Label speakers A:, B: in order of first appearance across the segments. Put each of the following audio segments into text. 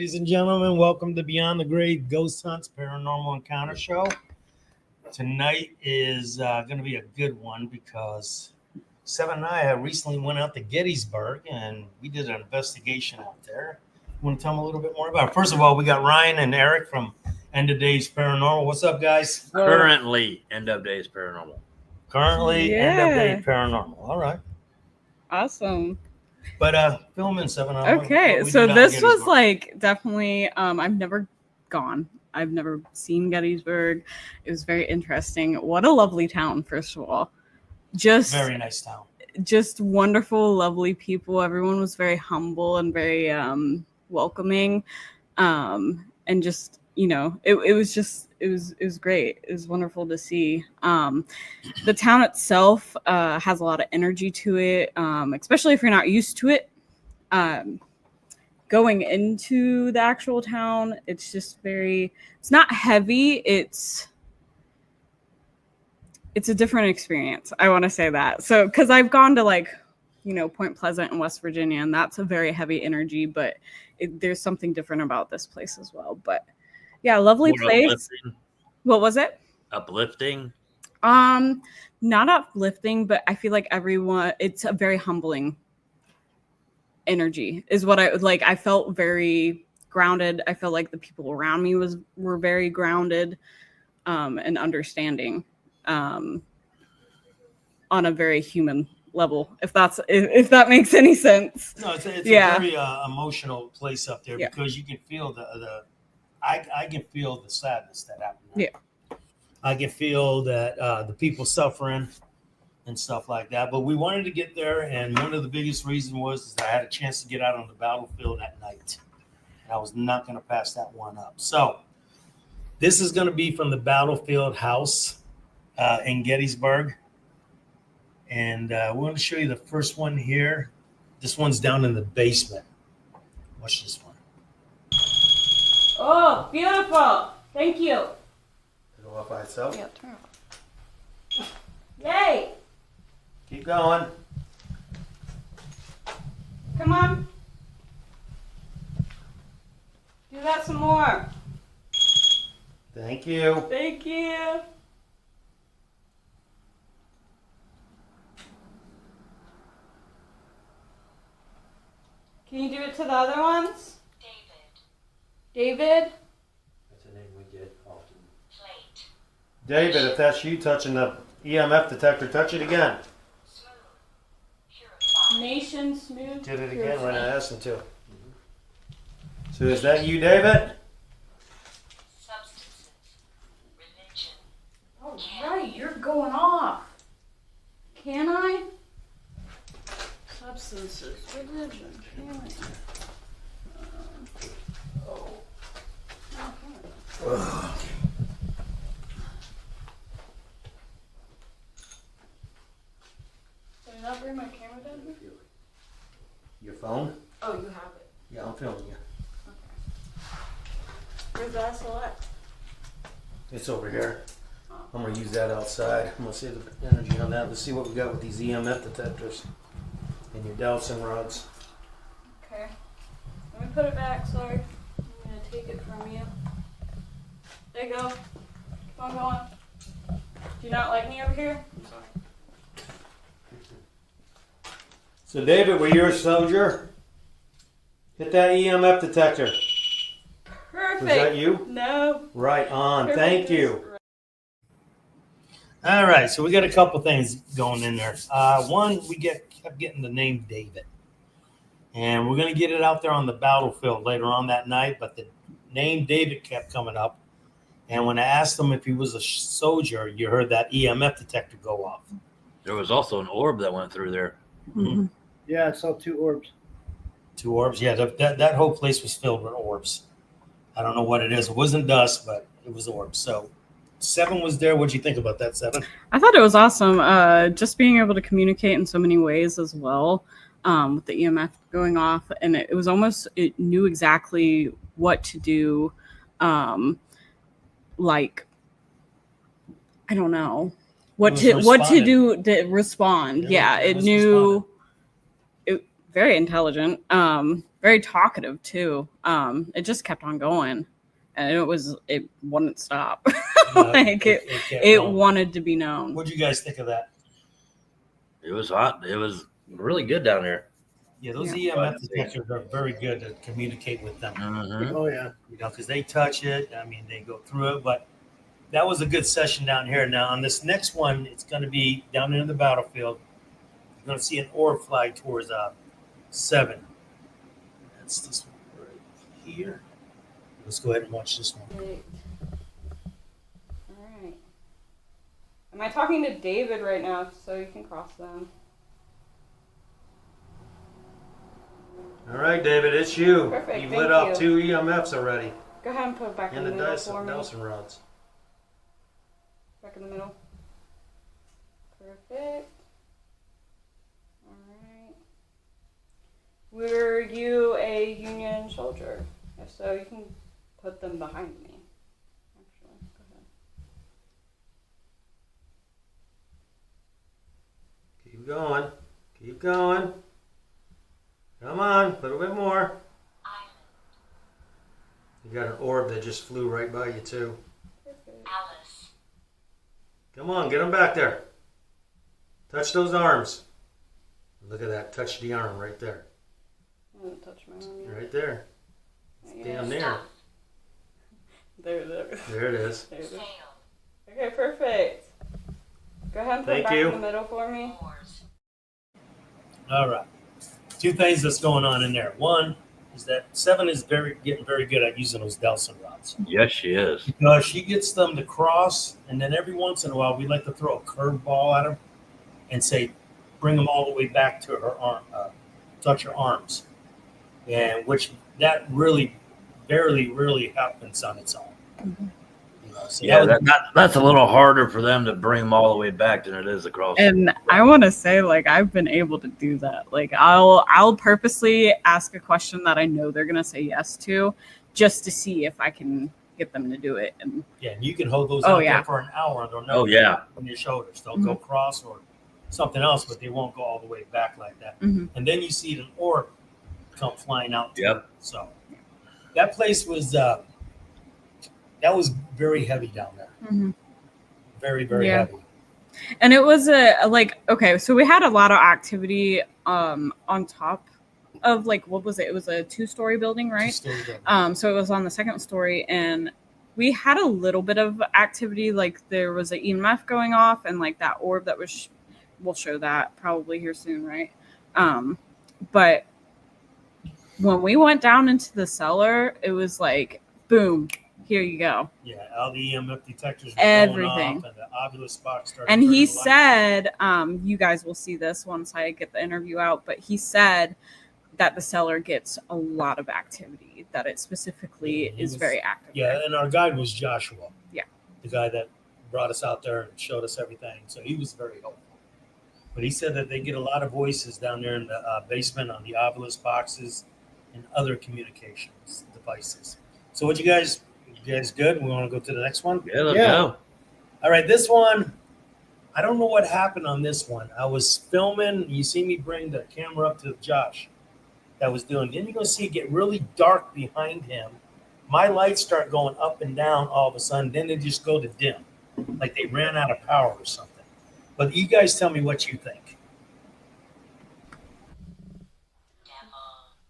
A: ladies and gentlemen. Welcome to Beyond the Grave Ghost Hunts Paranormal Encounter Show. Tonight is going to be a good one because Seven and I recently went out to Gettysburg and we did an investigation out there. You want to tell them a little bit more about it? First of all, we got Ryan and Eric from End of Days Paranormal. What's up, guys?
B: Currently, End of Days Paranormal.
A: End of Days Paranormal. All right.
C: Awesome.
A: But film in 7
C: Okay, so this was like definitely I've never gone. I've never seen Gettysburg. It was very interesting. What a lovely town, first of all. Just
A: very nice town. Just
C: wonderful, lovely people. Everyone was very humble and very welcoming. And just, you know, it was great. It was wonderful to see. The town itself has a lot of energy to it, especially if you're not used to it. Going into the actual town, it's just it's not heavy. It's a different experience. I want to say that. So, because I've gone to Point Pleasant in West Virginia, and that's a very heavy energy, but there's something different about this place as well. But yeah, lovely place.
B: Uplifting.
C: What was it?
B: Uplifting.
C: Not uplifting, but I feel like it's a very humbling energy is what I felt very grounded. I felt like the people around me were very grounded, and understanding, on a very human level, if that makes any sense.
A: No, it's a very emotional place up there because you can feel I can feel the sadness that happened there. Yeah. I can feel that the people suffering and stuff like that. But we wanted to get there, and one of the biggest reasons was that I had a chance to get out on the battlefield at night. And I was not going to pass that one up. So this is going to be from the battlefield house in Gettysburg. And we're going to show you the first one here. This one's down in the basement. Watch this one.
C: Oh, beautiful. Thank you.
A: It'll go off by itself?
C: Yeah, turn it off. Yay!
A: Keep going.
C: Come on. Do that some more.
A: Thank you.
C: Thank you. Can you do it to the other ones? David?
A: That's a name we get often. David, if that's you touching the EMF detector, touch it again.
C: Nation Smooth.
A: Did it again when I asked him to. So is that you, David?
D: Substances, religion.
C: Oh, right, you're going off. Can I? Substances, religion, can I? Did I not bring my camera down here?
A: Your phone?
C: Oh, you have it.
A: Yeah, I'm filming you.
C: Okay. Where's the SLX?
A: It's over here. I'm going to use that outside. I'm going to save the energy on that. Let's see what we got with these EMF detectors and your dowsing rods.
C: Okay. Let me put it back, sorry. I'm going to take it from you. There you go. Keep on going. Do you not like me over here? I'm sorry.
A: So, David, were you a soldier? Hit that EMF detector.
C: Perfect.
A: Was that you?
C: No.
A: Right on.
C: Perfect.
A: Thank you. All right, so we got a couple things going in there. One, we kept getting the name David. And we're going to get it out there on the battlefield later on that night, but the name David kept coming up. And when I asked him if he was a soldier, you heard that EMF detector go off.
B: There was also an orb that went through there.
C: Mm-hmm.
E: Yeah, I saw 2 orbs.
A: 2 orbs? Yeah, that whole place was filled with orbs. I don't know what it is. It wasn't dust, but it was orbs. So 7 was there. What'd you think about that, 7?
C: I thought it was awesome. Just being able to communicate in so many ways as well, with the EMF going off. And it was almost, it knew exactly what to do. I don't know. What to do to respond. Yeah, it knew. It very intelligent. very talkative too. It just kept on going, and it wouldn't stop. Like
A: kept
C: it
A: going.
C: wanted to be known.
A: What'd you guys think of that?
B: It was hot. It was really good down there.
A: Yeah, those EMF detectors are very good to communicate with them.
B: Mm-hmm.
E: Oh yeah.
A: You know, because they touch it. I mean, they go through it. But that was a good session down here. Now on this next one, it's going to be down into the battlefield. You're going to see an orb fly towards 7. That's this one right here. Let's go ahead and watch this one.
C: All right. Am I talking to David right now so you can cross them?
A: All right, David, it's you.
C: Perfect,
A: You've
C: thank
A: lit up
C: you.
A: 2 EMFs already.
C: Go ahead and put it back in
A: And
C: the
A: the
C: middle for me.
A: Dyson rods.
C: Back in the middle. Perfect. All right. Were you a Union soldier? If so, you can put them behind me. Actually, go ahead.
A: Keep going. Keep going. Come on, a little bit more. You got an orb that just flew right by you, too.
C: Perfect.
D: Alice.
A: Come on, get them back there. Touch those arms. Look at that. Touch the arm right there.
C: I'm gonna touch my arm. Yeah.
A: Right there.
C: Yeah.
A: Damn near.
D: Stop.
C: There.
A: There it is.
C: There it is.
D: Sail.
C: Okay, perfect. Go ahead and put it
A: Thank
C: back
A: you.
C: in the middle for me.
D: Oars.
A: All right. 2 things that's going on in there. One is that 7 is getting very good at using those Delson rods.
B: Yes, she is.
A: Because she gets them to cross, and then every once in a while we like to throw a curveball at them and say, bring them all the way back to her arm, touch her arms, and which that really barely really happens on its own.
C: Mm-hmm.
A: You know, so
B: Yeah,
A: that was-
B: that's a little harder for them to bring them all the way back than it is across.
C: And I want to say, like, I've been able to do that. Like, I'll purposely ask a question that I know they're gonna say yes to, just to see if I can get them to do it. And
A: yeah, and you can hold those
C: Oh,
A: out
C: yeah.
A: there for an hour and they'll never
B: Oh, yeah.
A: go on your shoulders. They'll go cross or something else, but they won't go all the way back like that.
C: Mhm.
A: And then you see an orb come flying out.
B: Yep.
A: So that place was that was very heavy down there. Very, very
C: Yeah.
A: heavy.
C: And it was okay, so we had a lot of activity on top of, like, what was it? It was a 2-story building, right?
A: Just stay there.
C: So it was on the 2nd story, and we had a little bit of activity. Like, there was an EMF going off, and like that orb that was we'll show that probably here soon, right? But when we went down into the cellar, it was like, boom, here you go.
A: Yeah, all the EMF detectors were
C: Everything.
A: going off, and the ovulus box started.
C: And he
A: turning the light.
C: said, you guys will see this once I get the interview out, but he said that the cellar gets a lot of activity, that it specifically
A: Yeah, he
C: is
A: was-
C: very active.
A: Yeah, and our guide was Joshua.
C: Yeah.
A: The guy that brought us out there and showed us everything. So he was very helpful. But he said that they get a lot of voices down there in the basement on the ovulus boxes and other communications devices. So what you guys good? We want to go to the next one?
B: Yeah, let's
E: Yeah.
B: go.
A: All right, this one, I don't know what happened on this one. I was filming. You see me bring the camera up to Josh that was doing. Then you're going to see it get really dark behind him. My lights start going up and down all of a sudden. Then they just go to dim, like they ran out of power or something. But you guys tell me what you think.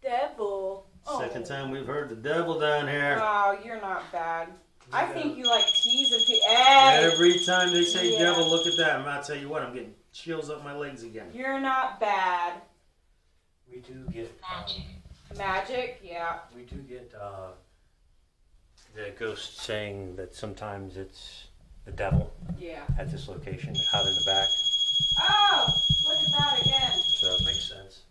C: Devil.
A: Second time we've heard the devil down here.
C: Wow, you're not bad. I
A: Yeah.
C: think you like teasing people. Hey,
A: Every time they say
C: Yeah.
A: devil, look at that. And I'll tell you what, I'm getting chills up my legs again.
C: you're not bad.
F: We do get
D: Magic.
C: Magic, yeah.
F: we do get the ghost saying that sometimes it's the devil
C: Yeah.
F: at this location out in the back,
C: Oh, look at that again.
F: so it makes sense.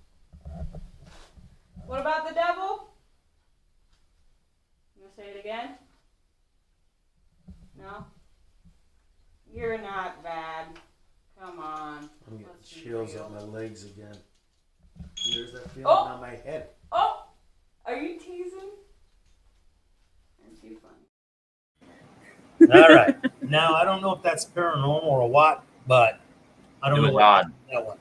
C: What about the devil? You want to say it again? No? You're not bad. Come on.
A: I'm getting
C: Let's be
A: chills
C: real.
A: up my legs again. And there's that feeling
C: Oh.
A: on my head.
C: Oh! Are you teasing? Aren't you funny?
A: All right. Now, I don't know if that's paranormal or what, but I
B: It
A: don't know
B: was
A: what
B: odd.
A: that one.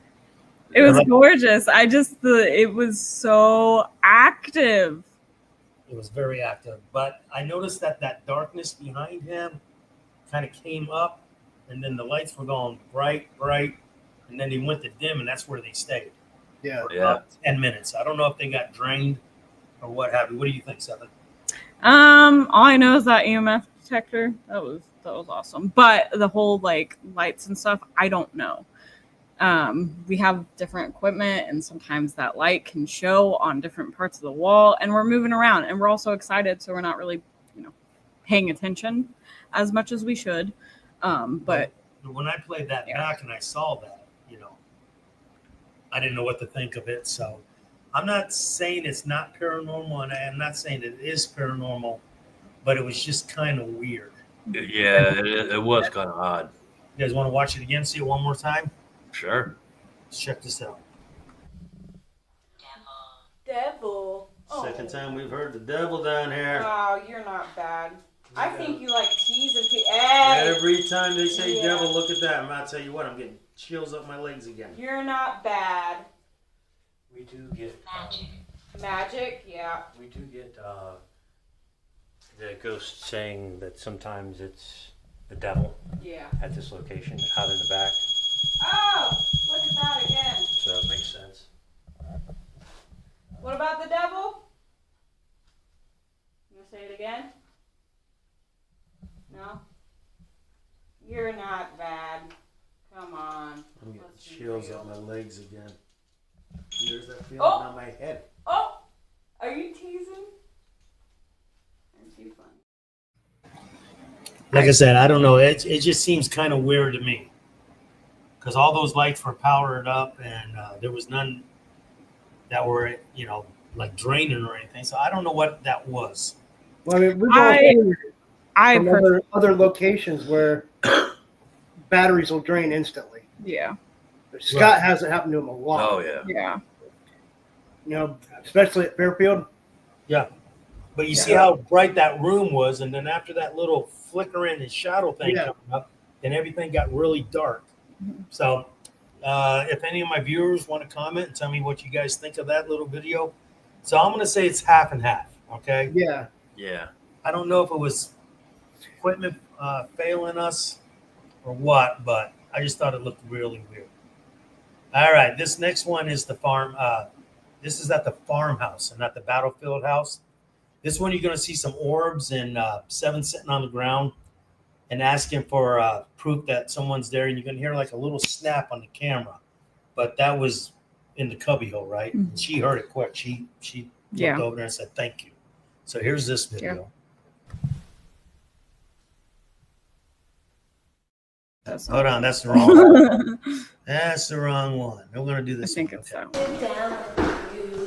C: It was gorgeous. It was so active.
A: It was very active, but I noticed that darkness behind him kind of came up, and then the lights were going bright, and then they went to dim, and that's where they stayed.
E: Yeah.
A: For about 10 minutes. I don't know if they got drained or what have you. What do you think, Seth?
C: All I know is that EMF detector. That was awesome. But the whole like lights and stuff, I don't know. We have different equipment, and sometimes that light can show on different parts of the wall, and we're moving around, and we're also excited, so we're not really, paying attention as much as we should. But
A: when I played that back and I saw that, I didn't know what to think of it. So I'm not saying it's not paranormal, and I'm not saying it is paranormal, but it was just kind of weird.
B: Yeah, it was kind of odd.
A: You guys want to watch it again? See it one more time?
B: Sure.
A: Let's check this out.
G: Devil.
A: Second time we've heard the devil down here.
G: Oh, you're not bad. I think you like teasing people. Hey,
A: Every time they say devil, look at that. I'm about to tell you what, I'm getting chills up my legs again.
G: you're not bad.
F: We do get
G: Magic, yeah.
F: we do get the ghost saying that sometimes it's the devil
G: Yeah.
F: at this location out in the back.
G: Oh, look at that again.
F: So it makes sense.
G: What about the devil? You gonna say it again? No? You're not bad. Come on.
A: I'm getting
G: Let's be
A: chills
G: real.
A: up my legs again. There's that feeling
G: Oh!
A: on my head.
G: Oh! Are you teasing? Aren't you fun?
A: Like I said, I don't know. It just seems kind of weird to me. Because all those lights were powered up, and there was none that were, like draining or anything. So I don't know what that was.
E: Well, I mean, we've all seen
C: I
E: from other locations where batteries will drain instantly.
C: yeah.
E: Scott hasn't happened to him a lot.
B: Oh yeah.
C: Yeah.
E: Especially at Fairfield.
A: Yeah. But you see how bright that room was, and then after that little flickering and shadow thing coming up, then everything got really dark. So if any of my viewers want to comment and tell me what you guys think of that little video. So I'm going to say it's half and half, okay?
E: Yeah.
B: Yeah.
A: I don't know if it was equipment failing us or what, but I just thought it looked really weird. All right, this next one is the farm. This is at the farmhouse and not the battlefield house. This one you're going to see some orbs and seven sitting on the ground and asking for proof that someone's there. And you're going to hear like a little snap on the camera. But that was in the cubbyhole, right?
C: Mm-hmm.
A: She heard it quick. She looked over there and said, thank you. So here's this video. Hold on, that's the wrong one. That's the wrong one. We're going to do this
C: I think
A: one.
C: it's that
D: Sit down, you.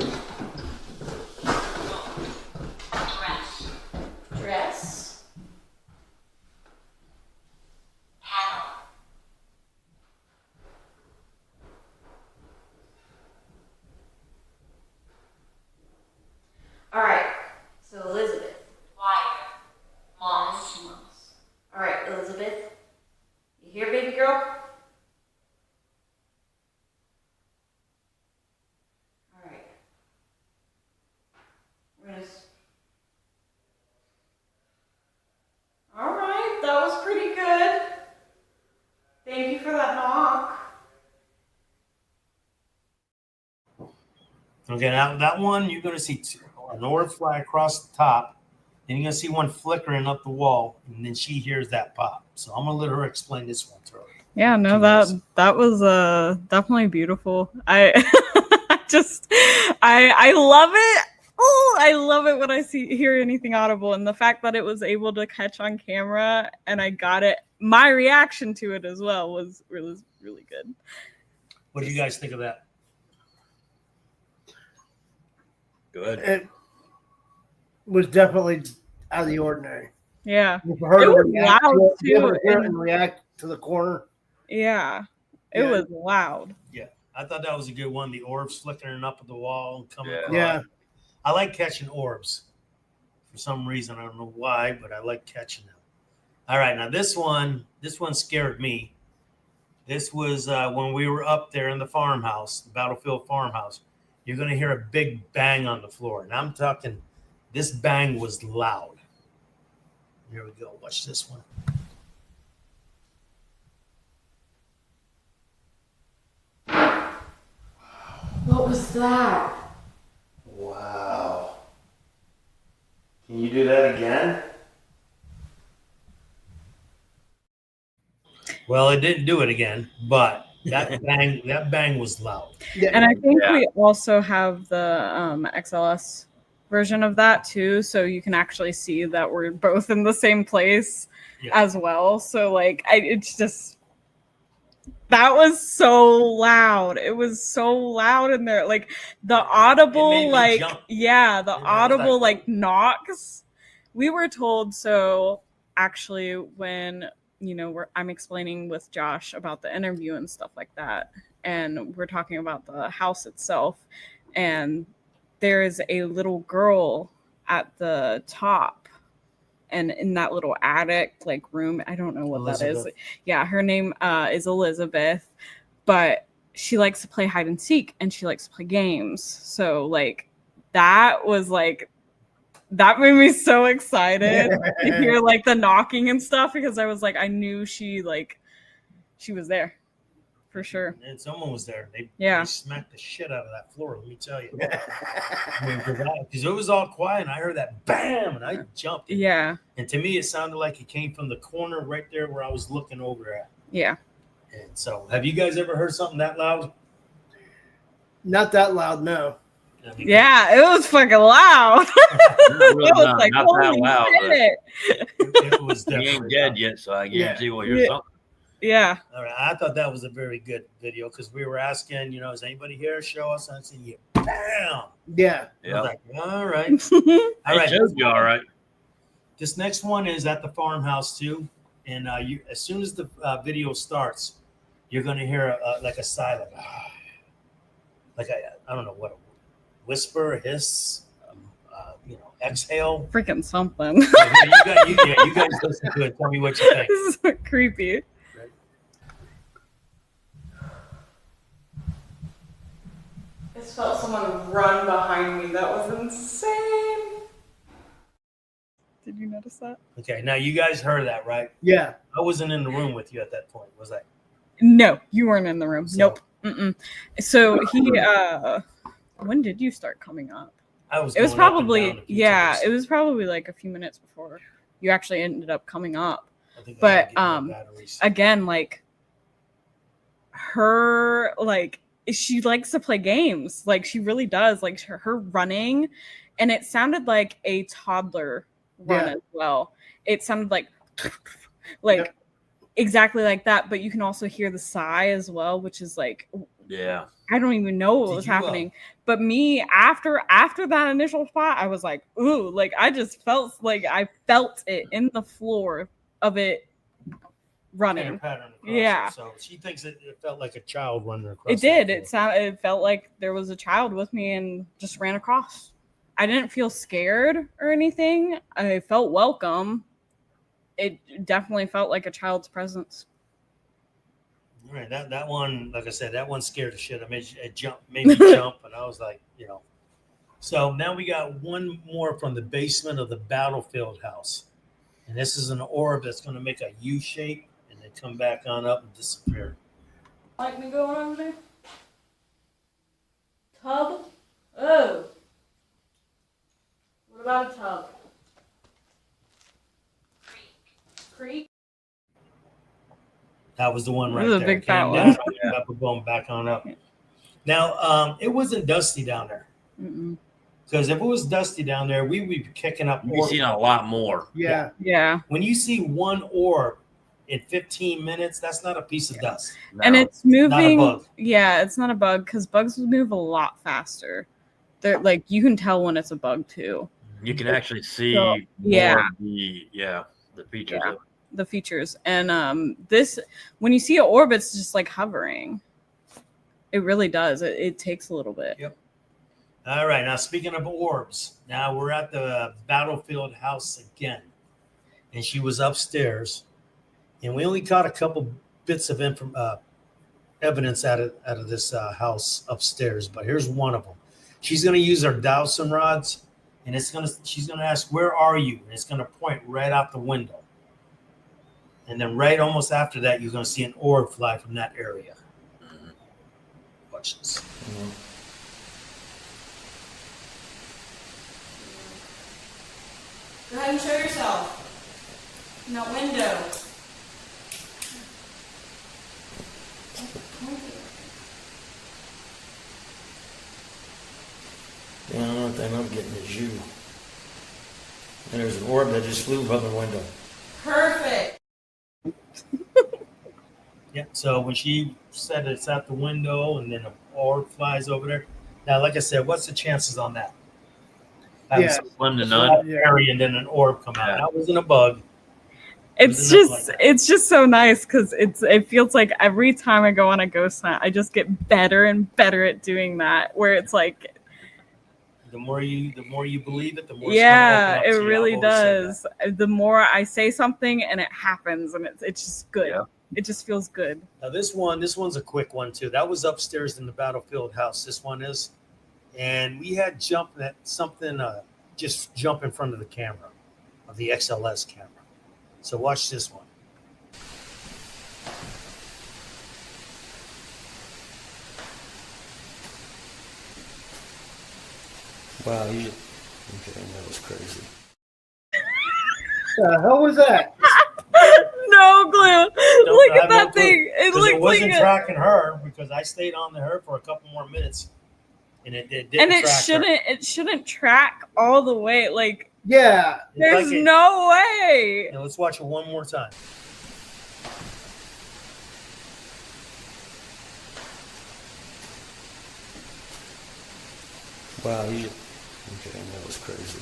D: Dress. Paddle.
G: All right. So Elizabeth.
D: Wire. Moss.
G: All right, Elizabeth. You here, baby girl? All right. We're gonna. All right, that was pretty good. Thank you for that knock.
A: Okay, now that one, you're going to see an orb fly across the top. Then you're going to see one flickering up the wall, and then she hears that pop. So I'm going to let her explain this one to her.
C: Yeah, no, that was definitely beautiful. I I love it. Oh, I love it when I hear anything audible, and the fact that it was able to catch on camera and I got it. My reaction to it as well was really good.
A: What do you guys think of that?
B: Good.
E: It was definitely out of the ordinary.
C: Yeah,
E: For her
C: It
E: to
C: was
E: react
C: loud,
E: to it, be able
C: too,
E: to hear it
C: and-
E: and react to the corner.
C: yeah, it
E: Yeah.
C: was loud.
A: Yeah, I thought that was a good one. The orbs flickering up at the wall and coming
B: Yeah.
A: across.
E: Yeah.
A: I like catching orbs for some reason. I don't know why, but I like catching them. All right, now this one scared me. This was when we were up there in the farmhouse, the battlefield farmhouse. You're going to hear a big bang on the floor. And I'm talking, this bang was loud. Here we go. Watch this one.
G: What was that?
A: Wow. Can you do that again? Well, it didn't do it again, but that bang was loud.
E: Yeah.
C: And I think
B: Yeah.
C: we also have the XLS version of that too, so you can actually see that we're both in the same place as well. So like, it's just, that was so loud. It was so loud in there. Like the audible, like, yeah, the audible like knocks. We were told, so actually when, you know, I'm explaining with Josh about the interview and stuff like that, and we're talking about the house itself, and there is a little girl at the top, and in that little attic like room, I don't know what
A: Elizabeth.
C: that is. Yeah, her name is Elizabeth, but she likes to play hide and seek and she likes to play games. So like that was like, that made me so excited to hear like the knocking and stuff, because I was like, I knew she was there for sure.
A: And someone was there. They smacked the shit out of that floor, let me tell you. I mean, because it was all quiet and I heard that bam and I jumped.
C: Yeah.
A: And to me, it sounded like it came from the corner right there where I was looking over at.
C: Yeah.
A: And so, have you guys ever heard something that loud?
E: Not that loud, no.
C: Yeah, it was fucking loud. It was like,
B: not that
C: holy
B: loud.
C: shit.
A: It was
B: He
A: definitely
B: ain't dead
A: loud.
B: yet, so I guarantee we'll hear something.
C: Yeah.
A: All right, I thought that was a very good video because we were asking, you know, is anybody here? Show us. And I said, yeah, bam.
E: Yeah.
A: I was like, all right.
B: All right. You all right.
A: This next one is at the farmhouse too, and you, as soon as the video starts, you're going to hear like a sigh, like I don't know what, a whisper, a hiss, you know, exhale.
C: Freaking something.
A: You guys listen to it. Tell me what you think.
C: This is so creepy.
G: I just felt someone run behind me. That was insane.
C: Did you notice that?
A: Okay, now you guys heard that, right?
E: Yeah.
A: I wasn't in the room with you at that point, was I?
C: No, you weren't in the room.
A: So-
C: Nope. Mm-mm. So he, when did you start coming up?
A: I was.
C: It was
A: going up and
C: probably,
A: down a few
C: yeah,
A: times.
C: it was probably like a few minutes before you actually ended up coming up.
A: I think I
C: But
A: gotta get my batteries.
C: again, like her, like she likes to play games. Like she really does. Like her running, and it sounded like a toddler run
E: Yeah.
C: as well. It sounded like
E: Yep.
C: exactly like that. But you can also hear the sigh as well, which is like,
B: Yeah.
C: I don't even know what
A: Did
C: was
A: you,
C: happening. But me, after that initial spot, I was like, ooh, like I just felt like I felt it in the floor of it running.
A: Pattern across
C: Yeah.
A: it. So she thinks it felt like a child running across.
C: It did. It felt like there was a child with me and just ran across. I didn't feel scared or anything. I felt welcome. It definitely felt like a child's presence.
A: All right, that one, like I said, that one scared the shit. I mean, it made me jump, and I was like, you know. So now we got one more from the basement of the battlefield house, and this is an orb that's going to make a U shape and then come back on up and disappear.
G: Like me going over there? Tub? Oh. What about a tub? Creek?
A: That was the one right
C: This is a
A: there.
C: big fat
A: Came
C: one.
A: down, up and going back on up. Now, it wasn't dusty down there.
C: Mm-mm.
A: Because if it was dusty down there, we would be kicking up
B: You've
A: orbs.
B: seen a lot more.
E: Yeah.
C: Yeah.
A: When you see one orb in 15 minutes, that's not a piece of dust.
C: And
B: No.
C: it's moving.
A: bug.
C: Yeah, it's not a bug because bugs move a lot faster. They're like, you can tell when it's a bug too.
B: You can actually see
C: So, yeah.
B: more of the features
C: Yeah.
B: of it.
C: The features. And this, when you see an orb, it's just like hovering. It really does. It takes a little bit.
A: Yep. All right. Now, speaking of orbs, now we're at the battlefield house again. And she was upstairs. And we only caught a couple bits of evidence out of this house upstairs, but here's one of them. She's going to use her dowsing rods, and she's going to ask, "Where are you?" And it's going to point right out the window. And then right almost after that, you're going to see an orb fly from that area. Watch this.
G: Go ahead and show yourself. In that window.
B: The only thing I'm getting is you. And there's an orb that just flew from the window.
G: Perfect.
A: Yeah. So when she said it's out the window and then an orb flies over there. Now, like I said, what's the chances on that?
E: Yeah.
B: 1 to none.
A: Area and then an orb come out.
B: Yeah.
A: That wasn't a bug.
C: It's just so nice because it feels like every time I go on a ghost hunt, I just get better and better at doing that. Where it's like,
A: the more you believe it, the more.
C: yeah,
A: it's
C: it
A: gonna open up to you.
C: really
A: I've always said
C: does. The more I say something and it happens, and it's just good.
B: Yeah.
C: It just feels good.
A: Now this one's a quick one too. That was upstairs in the battlefield house. This one is, and we had something just jump in front of the camera, of the XLS camera. So watch this one.
B: Wow, okay, that was crazy.
E: The hell was that?
C: No clue. Look at that thing. It
A: Because
C: looks
A: it wasn't
C: like
A: tracking her, because I stayed on her for a couple more minutes, and it didn't.
C: and it
A: track
C: shouldn't.
A: her.
C: It shouldn't track all the way. Like
E: Yeah.
C: there's
A: Like it-
C: no way.
A: Now let's watch it one more time.
B: Wow, okay, that was crazy.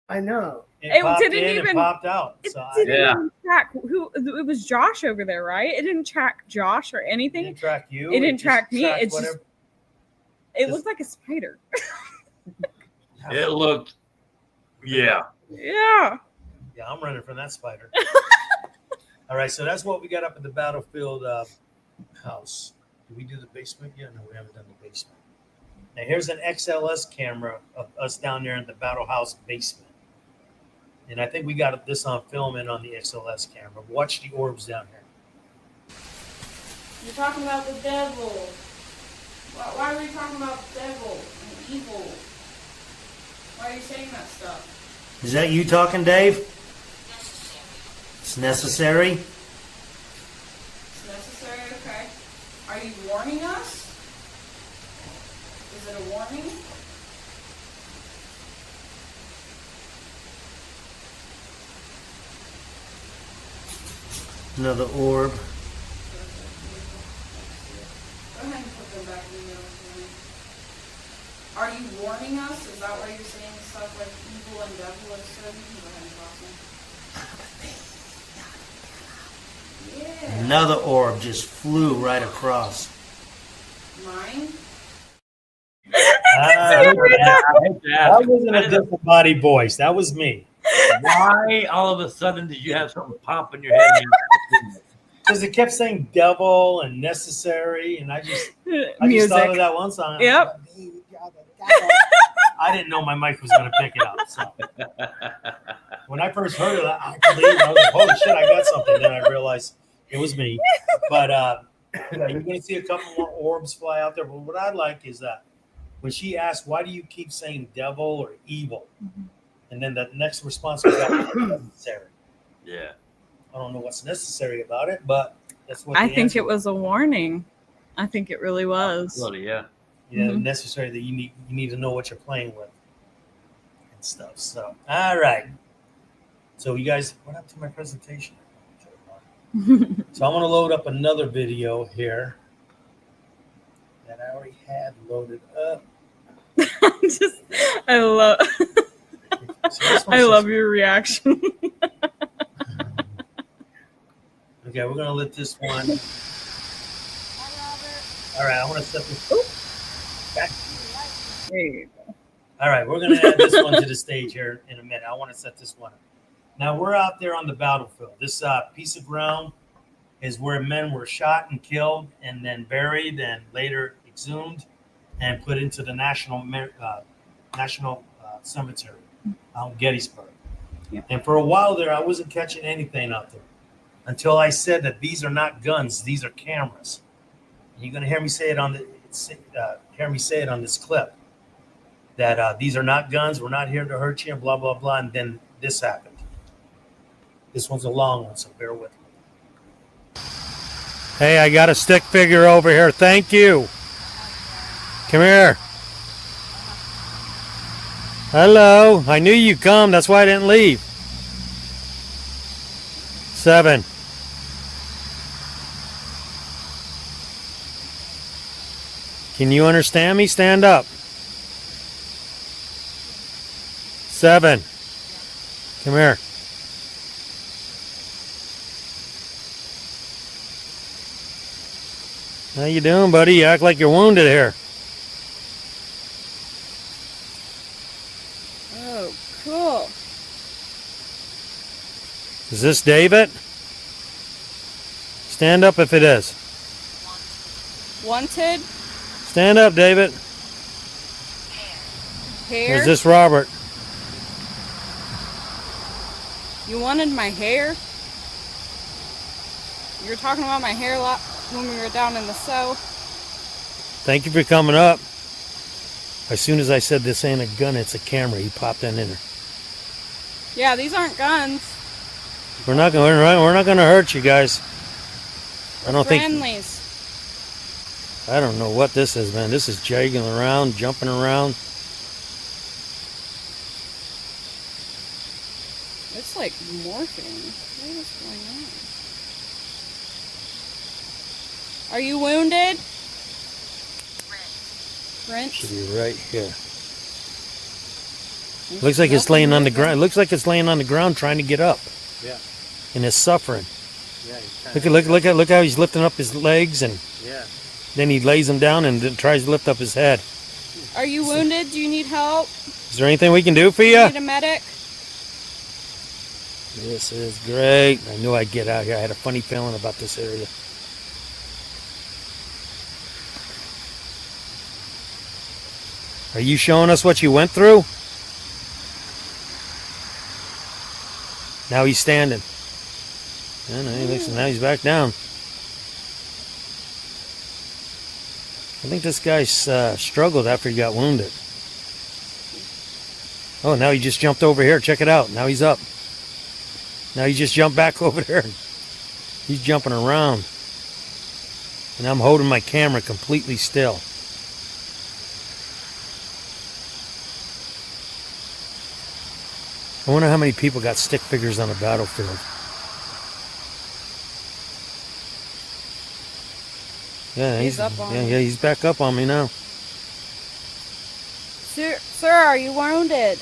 E: I know.
C: It
A: Popped
C: didn't
A: in
C: even-
A: and popped out.
C: It
A: So
C: didn't
B: Yeah.
C: even track who. It was Josh over there, right? It didn't track Josh or
A: it
C: anything.
A: didn't track you.
C: It didn't
A: just
C: track me.
A: tracked
C: It just-
A: whatever.
C: It looked like a spider.
B: It looked, yeah.
C: Yeah.
A: Yeah, I'm running from that spider. All right, so that's what we got up at the battlefield house. Did we do the basement yet? No, we haven't done the basement. Now here's an XLS camera of us down there in the battle house basement. And I think we got this on film and on the XLS camera. Watch the orbs down here.
G: You're talking about the devil. Why are we talking about the devil and evil? Why are you saying that stuff?
A: Is that you talking, Dave?
D: Necessary.
A: It's necessary.
G: It's necessary, okay. Are you warning us? Is it a warning?
A: Another orb.
G: Go ahead and put them back in the middle. Are you warning us? Is that why you're saying stuff like evil and devil and certain? Go ahead and talk to me. Yeah.
A: Another orb just flew right across.
G: Mine?
A: That wasn't a disembodied voice. That was me.
B: Why all of a sudden did you have something pop in your head?
A: Because it kept saying devil and necessary, and I just thought of
C: Music.
A: that one song.
C: Yep.
A: I didn't know my mic was going to pick it up. So when I first heard it, I believed. I was like, "Holy shit, I got something!" Then I realized it was me. But you're going to see a couple more orbs fly out there. But what I like is that when she asked, "Why do you keep saying devil or evil?" And then the next response was necessary.
B: Yeah.
A: I don't know what's necessary about it, but that's what
C: I
A: the
C: think
A: answer
C: it was a warning. I think it really was.
B: Bloody yeah.
A: Yeah,
C: Mhm.
A: necessary that you need to know what you're playing with and stuff. So, all right. So, you guys, what happened to my presentation? So, I'm going to load up another video here that I already had loaded up.
C: I love.
A: So this one
C: I
A: says-
C: love your reaction.
A: Okay, we're going to let this one. All right, I want to set this.
C: There you go.
A: All right, we're going to add this one to the stage here in a minute. I want to set this one up. Now, we're out there on the battlefield. This piece of ground is where men were shot and killed and then buried and later exhumed and put into the national cemetery out in Gettysburg.
C: Yeah.
A: And for a while there, I wasn't catching anything out there until I said that these are not guns; these are cameras. And you're going to hear me say it on this clip that these are not guns. We're not here to hurt you, and blah blah blah. And then this happened. This one's a long one, so bear with me. Hey, I got a stick figure over here. Thank you. Come here. Hello. I knew you'd come. That's why I didn't leave. 7. Can you understand me? Stand up. 7. Come here. How you doing, buddy? You act like you're wounded here.
C: Oh, cool.
A: Is this David? Stand up if it is.
C: Wanted
A: Stand up, David.
C: hair.
A: Is this Robert?
C: You wanted my hair? You were talking about my hair a lot when we were down in the south.
A: Thank you for coming up. As soon as I said this ain't a gun, it's a camera, he popped that in there.
C: Yeah, these aren't guns.
A: We're not gonna hurt you guys. I don't think.
C: Friendlies.
A: I don't know what this is, man. This is jigging around, jumping around.
C: It's like morphing. What is going on? Are you wounded?
A: Should
C: Prince?
A: be right here. Looks like it's laying on the ground. It looks like it's laying on the ground trying to get up.
F: Yeah.
A: And it's suffering.
F: Yeah. He's
A: Look how he's lifting up his legs, and
F: Yeah.
A: then he lays them down and then tries to lift up his head.
C: Are you wounded? Do you need help?
A: Is there anything we can do for
C: Do
A: you?
C: you need a medic?
A: This is great. I knew I'd get out here. I had a funny feeling about this area. Are you showing us what you went through? Now he's standing. Now he's back down. I think this guy struggled after he got wounded. Oh, now he just jumped over here. Check it out. Now he's up. Now he just jumped back over there. He's jumping around. And I'm holding my camera completely still. I wonder how many people got stick figures on the battlefield. Yeah,
C: He's up on me.
A: yeah, he's back up on me now.
C: Sir, are you wounded?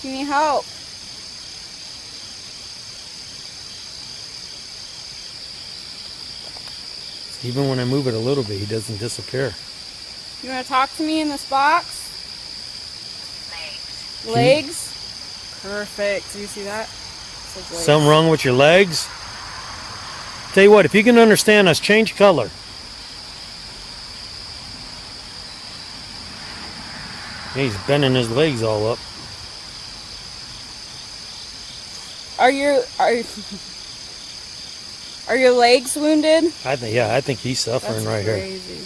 C: Do you need help?
A: Even when I move it a little bit, he doesn't disappear.
C: You want to talk to me in this box?
D: Legs.
C: Legs? Perfect. Do you see that? It says legs.
A: Something wrong with your legs? Tell you what, if you can understand us, change color. Yeah, he's bending his legs all up.
C: Are your legs wounded?
A: I think he's suffering
C: That's
A: right here.
C: crazy.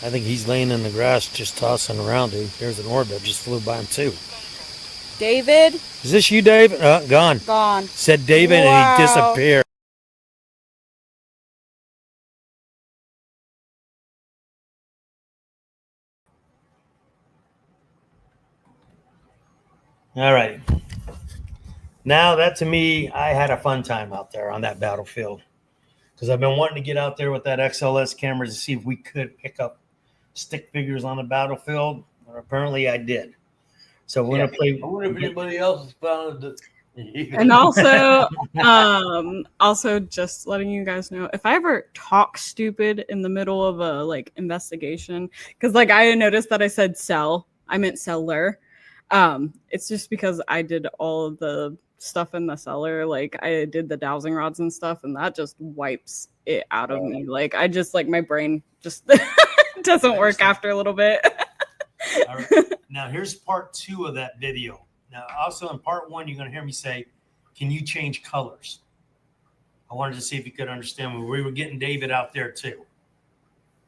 A: I think he's laying in the grass just tossing around, dude. There's an orb that just flew by him too.
C: David?
A: Is this you, David? Gone.
C: Gone.
A: Said David
C: Wow.
A: and he disappeared. All right. Now that to me, I had a fun time out there on that battlefield because I've been wanting to get out there with that XLS camera to see if we could pick up stick figures on the battlefield. Or apparently I did. So we're gonna play.
B: I wonder if anybody else has found it.
C: And also just letting you guys know, if I ever talk stupid in the middle of a investigation, because I noticed that I said cell, I meant seller. It's just because I did all of the stuff in the cellar. Like I did the dowsing rods and stuff, and that just wipes it out of me. Like I just like my brain just doesn't work after a little bit.
A: All right. Now here's part 2 of that video. Now also in part 1, you're going to hear me say, can you change colors? I wanted to see if you could understand when we were getting David out there too.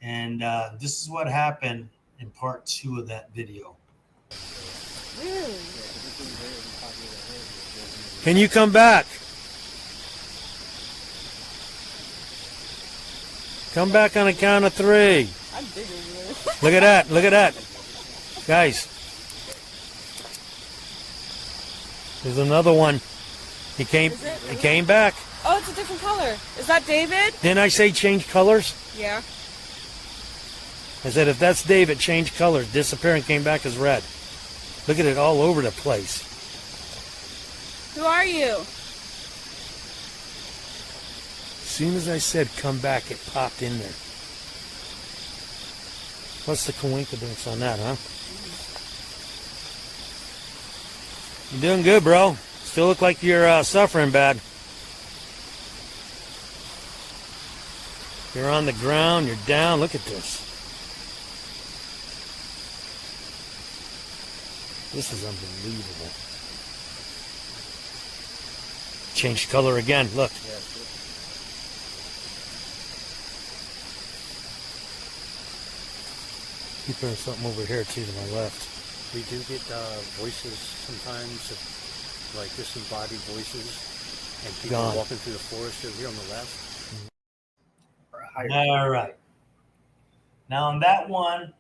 A: And this is what happened in part 2 of that video. Can you come back? Come back on a count of 3. Look at that. Look at that. Guys. There's another one. He came back.
C: Oh, it's a different color. Is that David?
A: Didn't I say change colors?
C: Yeah.
A: I said, if that's David, change colors. Disappear and came back as red. Look at it all over the place.
C: Who are you?
A: As soon as I said come back, it popped in there. What's the coincidence on that, huh? You're doing good, bro. Still look like you're suffering bad. You're on the ground. You're down. Look at this. This is unbelievable. Changed color again. Look. Keep hearing something over here too to my left.
F: We do get voices sometimes, like disembodied voices, and people
A: Gone.
F: walking through the forest over here on the left.
A: All right. Now on that one,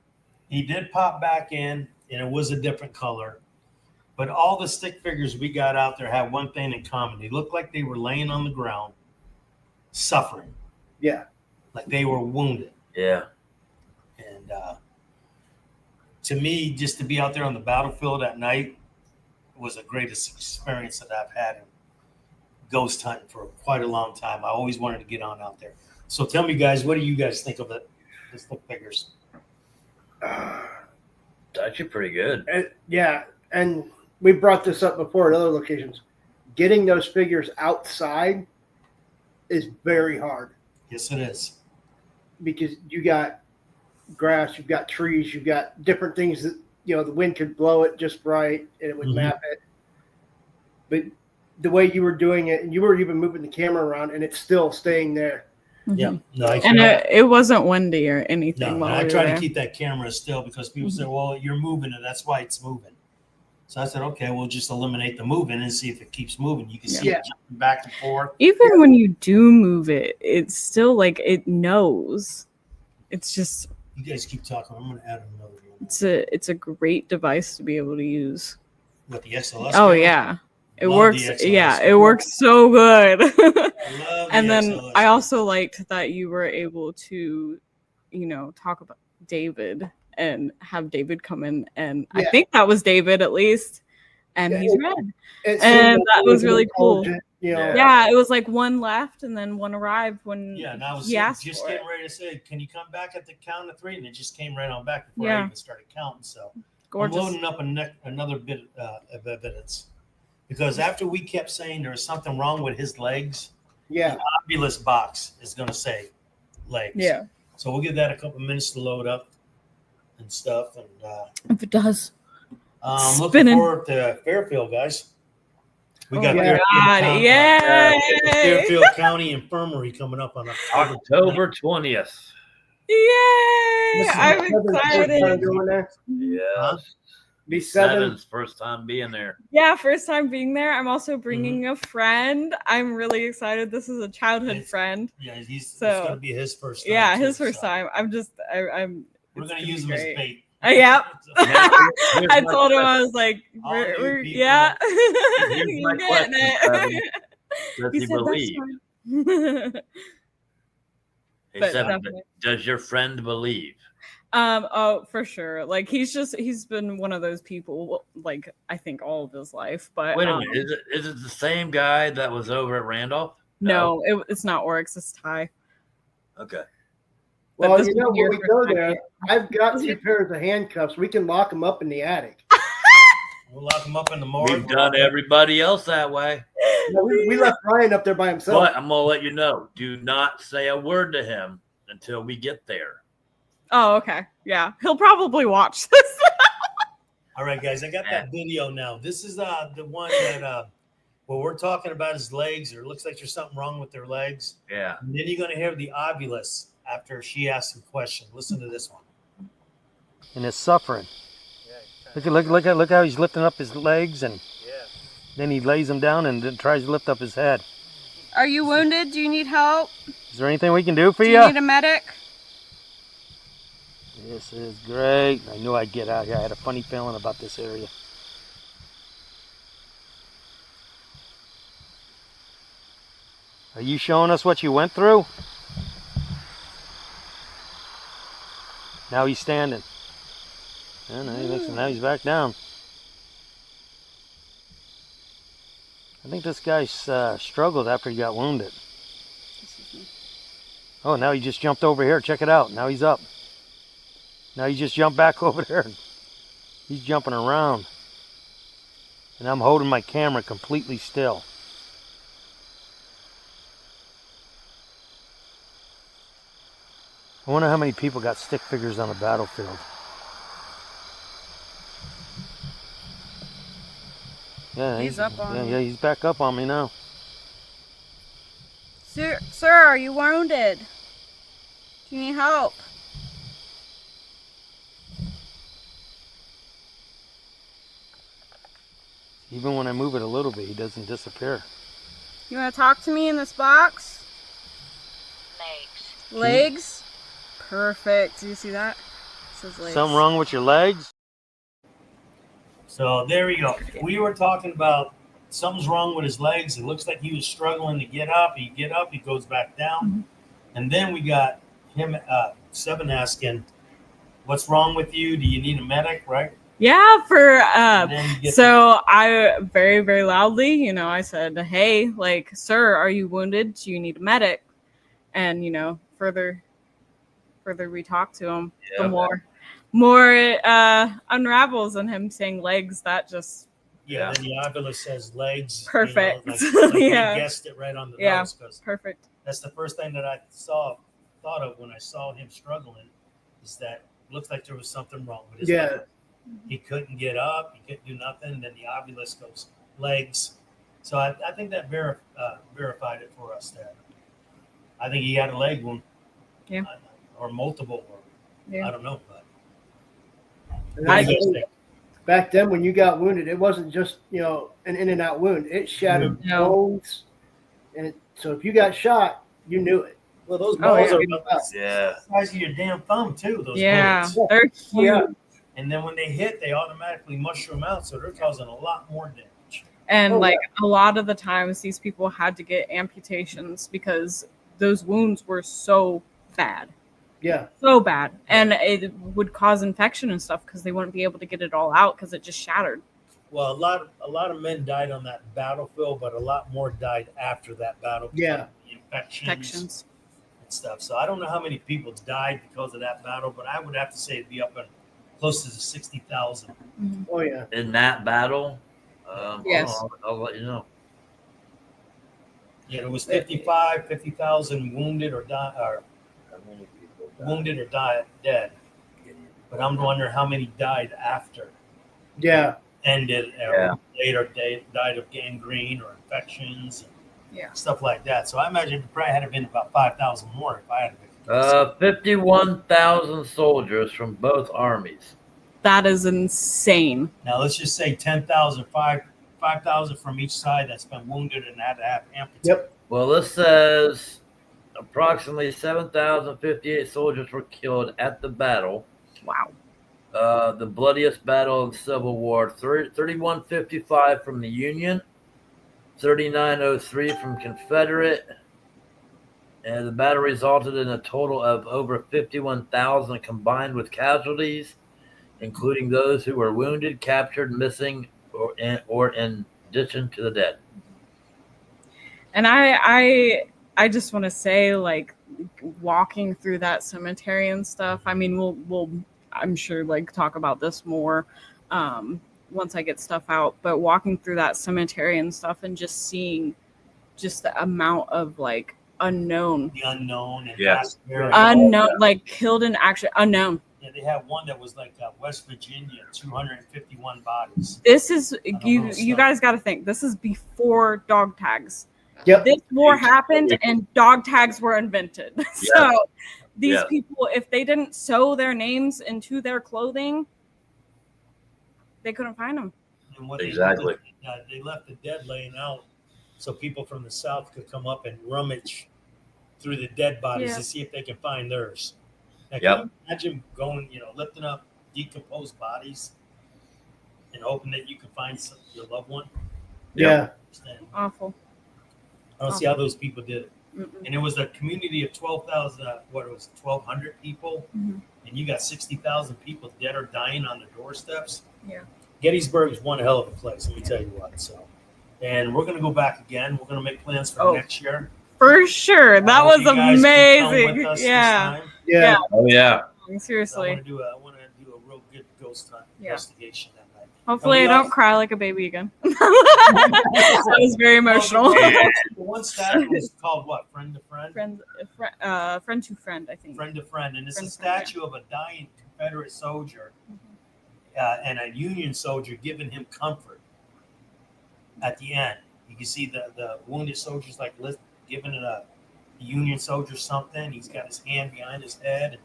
A: he did pop back in, and it was a different color. But all the stick figures we got out there have one thing in common. They looked like they were laying on the ground, suffering.
E: Yeah.
A: Like they were wounded.
B: Yeah.
A: And to me, just to be out there on the battlefield at night was the greatest experience that I've had in ghost hunting for quite a long time. I always wanted to get on out there. So tell me, guys, what do you guys think of the stick figures?
B: Actually pretty good.
E: Yeah, and we brought this up before at other locations. Getting those figures outside is very hard
A: Yes, it is.
E: because you got grass, you've got trees, you've got different things that, you know, the wind could blow it just right and it would map it. But the way you were doing it, and you were even moving the camera around and it's still staying there.
A: Yeah. No,
C: And it wasn't windy or anything.
A: no,
C: while
A: I
C: we were
A: try
C: there.
A: to keep that camera still because people say, well, you're moving it. That's why it's moving. So I said, okay, we'll just eliminate the moving and see if it keeps moving. You can see it jumping back and forth.
C: Even when you do move it, it's still like it knows. It's just
A: You guys keep talking. I'm going to add another one.
C: it's a great device to be able to use.
A: What, the XLS?
C: Oh
A: camera?
C: yeah. It
A: Love
C: works.
A: the XLS
C: Yeah, it
A: camera.
C: works so good.
A: I love
C: And
A: the
C: then
A: XLS
C: I
A: camera.
C: also liked that you were able to, talk about David and have David come in, and I
E: Yeah.
C: think that was David at least, and
E: Yeah,
C: he's red.
E: It seemed
C: And
E: like
C: that
E: it
C: was
E: an
C: really cool.
E: intelligent, You know,
B: Yeah.
C: Yeah, it was like one left and then one arrived when
A: Yeah, and I was
C: he asked
A: just
C: for
A: getting
C: it.
A: ready to say, can you come back at the count of 3? And it just came right on back before
C: Yeah.
A: I even started counting. So
C: Gorgeous.
A: I'm loading up another bit of evidence. Because after we kept saying there was something wrong with his legs,
E: yeah.
A: the Oculus box is going to say legs.
C: Yeah,
A: So we'll give that a couple minutes to load up and stuff. And
C: if it does.
A: I'm looking
C: Spinning.
A: forward to Fairfield, guys. We got
E: yeah.
C: God, yay!
A: Fairfield County Infirmary coming up on
B: October 20th.
C: Yay!
E: This is
C: I'm
E: my seventh first time
C: excited.
E: doing that.
B: Yeah.
E: Be seven.
B: Seventh first time being there.
C: Yeah, first time being there. I'm also bringing a friend. I'm really excited. This is a childhood
A: It's-
C: friend.
A: Yeah, it's
C: So-
A: going to be his first time.
C: Yeah,
A: too,
C: his first
A: so
C: time. I'm
A: We're
C: it's
A: going to
C: gonna
A: use
C: be
A: him as
C: great.
A: bait.
C: Yeah.
B: Here's
C: I
B: my
C: told him,
B: question.
C: I was like,
A: All new people.
C: yeah,
B: Here's
C: you're
B: my
C: getting
B: question,
C: it.
B: Does
C: He
B: he
C: said,
B: believe?
C: "That's fine."
B: He
C: But
B: said,
C: definitely.
B: does your friend believe?
C: Oh, for sure. Like he's been one of those people, like I think all of his life. But
B: Wait a minute. Is it the same guy that was over at Randolph?
C: no, it's not Oryx, it's Ty.
B: Okay.
C: But
E: Well,
C: this
E: you
C: would
E: know,
C: be your
E: when we
C: first
E: go
C: time
E: there,
C: here.
E: I've got 2 pairs of handcuffs. We can lock them up in the attic.
A: We'll lock him up in the morgue.
H: We've done everybody else that way.
E: No, we left Ryan up there by himself.
H: But I'm gonna let you know: do not say a word to him until we get there.
C: Oh, okay. Yeah, he'll probably watch this.
A: All right, guys, I got that video now. This is the one that what we're talking about his legs, or it looks like there's something wrong with their legs.
H: Yeah.
A: And then you're going to hear the ovulus after she asks him a question. Listen to this one.
F: And his suffering. Look how he's lifting up his legs, and then he lays them down and then tries to lift up his head.
C: Are you wounded? Do you need help?
F: Is there anything we can do for
C: Do
F: you?
C: you need a medic?
F: This is great. I knew I'd get out here. I had a funny feeling about this area. Are you showing us what you went through? Now he's standing. Yeah, now he's back down. I think this guy struggled after he got wounded. Oh, now he just jumped over here. Check it out. Now he's up. Now he just jumped back over there. He's jumping around. And I'm holding my camera completely still. I wonder how many people got stick figures on the battlefield. Yeah,
C: He's up on me.
F: Yeah, he's back up on me now.
C: Sir, are you wounded? Do you need help?
F: Even when I move it a little bit, he doesn't disappear.
C: You want to talk to me in this box?
D: Legs.
C: Legs? Perfect. Do you see that? It says legs.
F: Something wrong with your legs?
A: So there we go. We were talking about something's wrong with his legs. It looks like he was struggling to get up. He goes back down.
C: Mm-hmm.
A: And then we got him, Seven asking, what's wrong with you? Do you need a medic, right?
C: Yeah, so I very, very loudly, I said, hey, like, sir, are you wounded? Do you need a medic? And, further we talk to him, the more unravels on him saying legs. That just
A: then the ovulus says legs.
C: Perfect.
A: Like
C: We
A: guessed it right on the nose.
C: Perfect.
A: That's the first thing that I thought of when I saw him struggling, is that it looks like there was something wrong with his leg. He couldn't get up. He couldn't do nothing. Then the ovulus goes legs. So I think that verified it for us there. I think he had a leg wound.
C: Yeah.
A: Or multiple. I don't know. But
E: back then, when you got wounded, it wasn't just an in and out wound. It shattered bones, and so if you got shot, you knew it.
A: Well, those balls are
H: Yeah.
A: the size of your damn thumb too. Those bullets.
C: They're huge.
A: And then when they hit, they automatically mushroom out, so they're causing a lot more damage.
C: And a lot of the times, these people had to get amputations because those wounds were so bad.
E: Yeah.
C: So bad. And it would cause infection and stuff because they wouldn't be able to get it all out because it just shattered.
A: Well, a lot of men died on that battlefield, but a lot more died after that battle.
E: Yeah.
C: Infections
A: and stuff. So I don't know how many people died because of that battle, but I would have to say it'd be up in close to 60,000.
C: Mm-hmm.
E: Oh yeah.
H: In that battle,
C: yes,
H: I'll let you know.
A: Yeah, it was 50,000 wounded or died, or wounded or dead. But I'm wondering how many died after.
E: Yeah.
A: Ended or later died of gangrene or infections and stuff like that. So I imagine it probably had been about 5,000 more if I had been.
H: 51,000 soldiers from both armies.
C: that is insane.
A: Now let's just say 10,000, 5,000 from each side that's been wounded and had to have amputated.
E: Yep.
H: Well, this says approximately 7,058 soldiers were killed at the battle.
C: Wow.
H: The bloodiest battle of the Civil War, 3155 from the Union, 3903 from Confederate, and the battle resulted in a total of over 51,000 combined with casualties, including those who were wounded, captured, missing, or in addition to the dead.
C: And I just want to say, like, walking through that cemetery and stuff. I mean, we'll I'm sure, like, talk about this more. once I get stuff out. But walking through that cemetery and stuff and just seeing just the amount of like unknown,
A: The unknown and
H: Yeah.
A: mass burial.
C: unknown, like killed in action, unknown.
A: Yeah, they had one that was like West Virginia, 251 bodies.
C: This is you.
A: know,
C: You
A: so-
C: guys got to think. This is before dog tags.
E: Yep.
C: This war happened and dog tags were invented. So these
H: Yeah.
C: people, if they didn't sew their names into their clothing, they couldn't find them.
A: And what
H: Exactly.
A: they left the dead laying out so people from the south could come up and rummage through the dead bodies
C: Yeah.
A: to see if they can find theirs. Now,
H: Yep.
A: can you imagine going, lifting up decomposed bodies and hoping that you can find your loved one?
E: Yeah.
A: And
C: Awful.
A: I don't see how those people did it.
C: Mm-mm.
A: And it was a community of 12,000, 1,200 people,
C: Mhm.
A: and you got 60,000 people dead or dying on the doorsteps.
C: Yeah.
A: Gettysburg is one hell of a place, let me tell you what. So, and we're gonna go back again. We're gonna make plans for
C: Oh.
A: next year.
C: For sure. That
A: I hope
C: was
A: you guys can come with
C: amazing.
A: us this
C: Yeah.
A: time.
E: Yeah.
H: Oh yeah.
C: Seriously.
A: I want to do a real good ghost hunt
C: Yeah.
A: investigation that night.
C: Hopefully, I
A: we
C: don't
A: also-
C: cry like a baby again. That was very emotional.
A: The one statue was called what? Friend to friend.
C: Friend to friend, I think.
A: Friend to friend, and it's
C: Friend
A: a
C: to friend, yeah.
A: statue of a dying Confederate soldier and a Union soldier giving him comfort at the end. You can see the wounded soldiers like giving a Union soldier something. He's got his hand behind his head,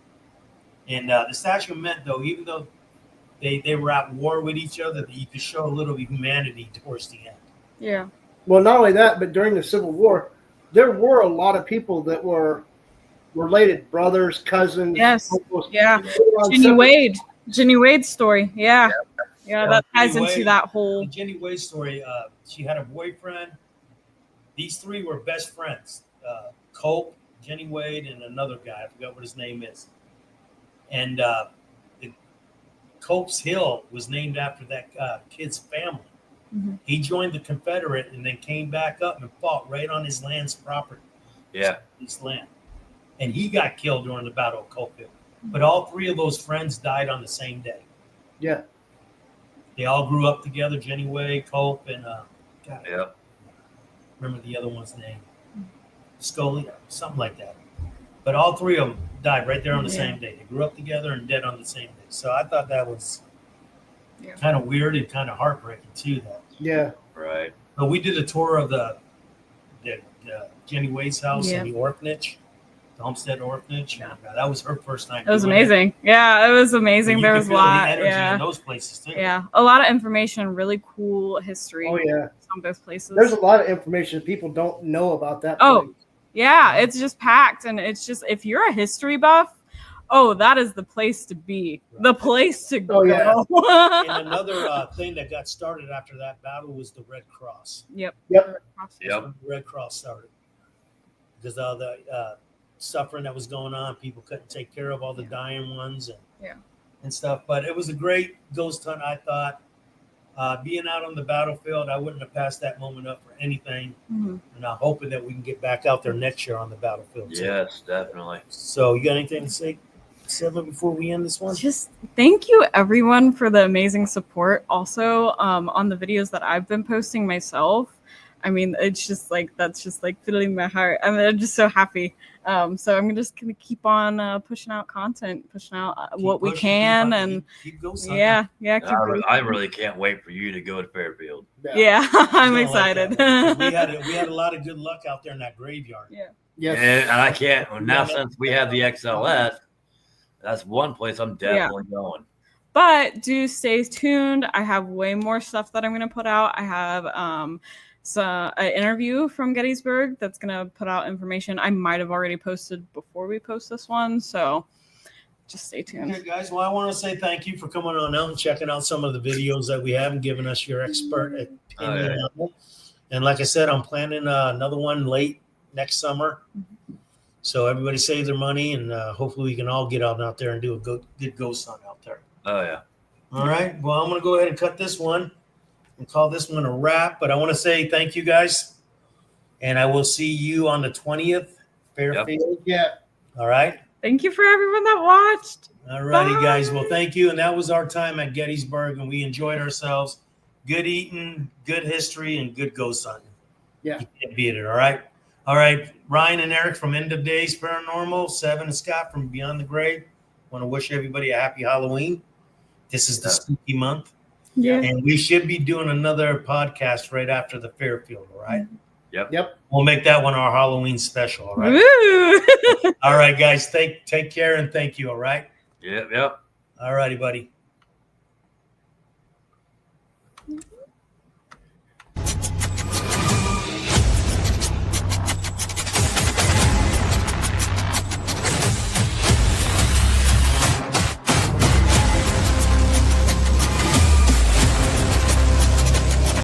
A: and the statue meant, though, even though they were at war with each other, that you could show a little humanity towards the end.
C: Yeah.
E: Well, not only that, but during the Civil War, there were a lot of people that were related, brothers, cousins.
C: Yes.
E: uncles.
C: Yeah.
E: They were on
C: Ginny
E: separate-
C: Wade. Ginny Wade's story. Yeah. Yeah, that ties
A: Ginny
C: into
A: Wade.
C: that
A: The
C: whole.
A: Jenny Wade story, she had a boyfriend. These three were best friends. Cope, Jenny Wade, and another guy. I forgot what his name is. And the Cope's Hill was named after that kid's family.
C: Mhm.
A: He joined the Confederate and then came back up and fought right on his land's property.
H: Yeah.
A: His land. And he got killed during the Battle of Cope Hill. But all three of those friends died on the same day.
E: Yeah.
A: They all grew up together, Jenny Wade, Cope, and God,
H: Yeah.
A: remember the other one's name, Scully, something like that. But all three of them died right there on the same day. They grew up together and dead on the same day. So I thought that was kind of weird and kind of heartbreaking too. That,
E: Yeah.
H: Right.
A: but we did a tour of the Jenny Wade's house
C: Yeah.
A: and the orphanage, the Homestead Orphanage.
C: Yeah.
A: That was her first time.
C: It was
A: doing
C: amazing. Yeah, it was
A: And
C: amazing.
A: you
C: There
A: could
C: was a
A: feel the
C: lot.
A: energy
C: Yeah.
A: in those places too.
C: Yeah. A lot of information, really cool history.
E: Oh, yeah.
C: On both places.
E: There's a lot of information people don't know about that.
C: Oh,
E: place.
C: yeah, it's just packed, and it's just if you're a history buff, oh, that is the place to be, the place to
E: Oh, yeah.
C: go.
A: And another thing that got started after that battle was the Red Cross.
C: Yep.
E: Yep.
H: Yep.
A: The Red Cross started because all the suffering that was going on, people couldn't take care of all the dying ones and stuff. But it was a great ghost hunt, I thought. Being out on the battlefield, I wouldn't have passed that moment up for anything.
C: Mhm.
A: And I'm hoping that we can get back out there next year on the battlefield. too.
H: Yes, definitely.
A: So you got anything to say, Silva, before we end this one?
C: Just thank you everyone for the amazing support. Also, on the videos that I've been posting myself. I mean, it's just like that's just like filling my heart. I mean, I'm just so happy. So I'm just gonna keep on pushing out content, pushing out
A: Keep
C: what we
A: pushing,
C: can,
A: keep
C: and
A: keep ghost hunting.
C: yeah. Keep
H: I really can't wait for you to go to Fairfield.
C: yeah, I'm
A: You're gonna like
C: excited.
A: that one, 'cause we had a lot of good luck out there in that graveyard.
C: Yeah.
E: Yes.
H: And I can't now since we have the XLS. That's one place I'm definitely going.
C: But do stay tuned. I have way more stuff that I'm going to put out. I have an interview from Gettysburg that's going to put out information I might have already posted before we post this one. So just stay tuned.
A: Okay, guys. Well, I want to say thank you for coming on out and checking out some of the videos that we have and giving us your expert opinion on them. And like I said, I'm planning another one late next summer. So everybody save their money, and hopefully we can all get out there and do a good ghost hunt out there.
H: Oh yeah.
A: All right. Well, I'm going to go ahead and cut this one and call this one a wrap. But I want to say thank you, guys. And I will see you on the 20th, Fairfield.
E: Yeah.
A: All right.
C: Thank you for everyone that watched.
A: All righty,
C: Bye.
A: guys. Well, thank you. And that was our time at Gettysburg, and we enjoyed ourselves. Good eating, good history, and good ghost hunting.
E: Yeah.
A: You can't beat it, all right? All right, Ryan and Eric from End of Days Paranormal, Seven and Scott from Beyond the Grave. Want to wish everybody a happy Halloween. This is the spooky month.
C: Yeah.
A: And we should be doing another podcast right after the Fairfield, all right?
E: Yep.
A: We'll make that one our Halloween special, all right?
C: Woo!
A: All right, guys. Take care and thank you, all right?
H: Yep.
A: All righty, buddy.